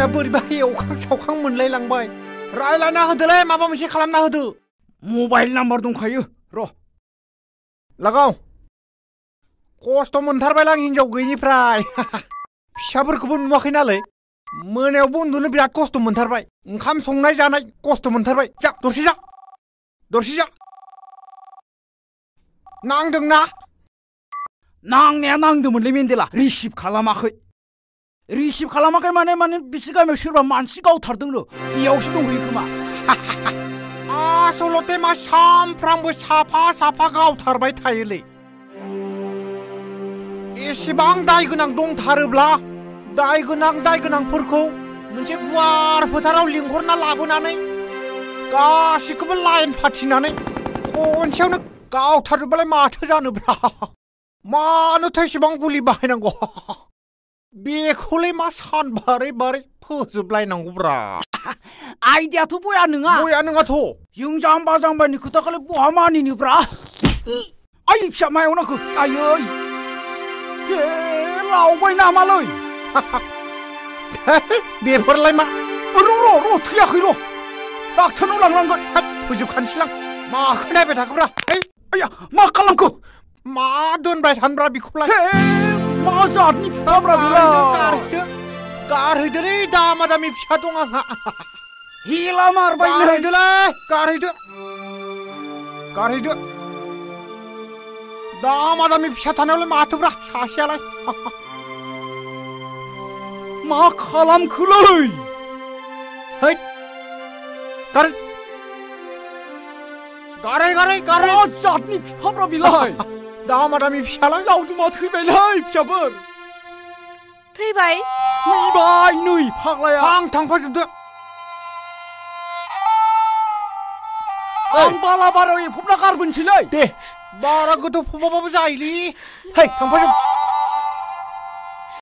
गोसोआ बोरैबा एवखां सावखां मोनलायलांबाय रायलायना होदोलै माबा मोनसे खालामना होदो मबाइल नाम्बार दंखायो र' लागाव खस्थ' मोनथारबायलां हिनजाव गैयिनिफ्राय फिसाफोरखौबो नुवाखै नालाय मोनायावबो उन्दुनो बिराद खस्थ' मोनथारबाय ओंखाम संनाय जानाय खस्थ' मोनथारबाय जा दरसे जा नांदोंना नांनाया नांदोंमोनलै मेन्देला रिसिभ खालामाखै माने बिसोर गामियाव सोरबा मानसि गावथारदोंनो बेयावसो दंहैयो खोमा आसलते मा सामफ्रामबो साफा गावथारबाय थायोलै एसेबां दाय गोनां दंथारोब्ला दाय गोनांफोरखौ मोनसे गुवार फोथाराव लिंहरना लाबोनानै गासिखौबो लाइन फाथिनानै खनसेयावनो गावथारजोबबालाय माथो जानोब्रा मानोथो एसेबां गुलि बाहायनांगौ बेखौलाय मा सान बारै फोजोबलायनांगौब्रा आइडियाथ' बया नङाथ' जों जाम्बानि खोथाखौलाय बहा मानिनोब्रा आइ फिसा मायाव नांखो आयै लावबाय नामालै बेफोरलाय मा र' थैयाखै र' डाक्टारनाव लांनांगोन फोजोबखानोसैलां माखौ नायबाय थाखोब्रा आया मा खालामखो मा दोनबाय थानब्रा बेखौलाय मा जातनि फिफाब्रा गारहैदोलै दामा-दामि फिसा दं आंहा हेला मारबाय गारहैदो दामा-दामि फिसा थानायावलाय माथोब्रा सासेयालाय मा खालामखोलै गारै मा जातनि फिफाब्रा बिलाय दामा-दामि फिसालाय लावदुमा थैबायलै फिसाफोर थैबाय नै फाग्लाया आं थांफाजोबदो आं बालाबारियाव एफबना गारबोनोसैलै दे बारा गोथौ फबाबाबो जायोलै थांफाजोब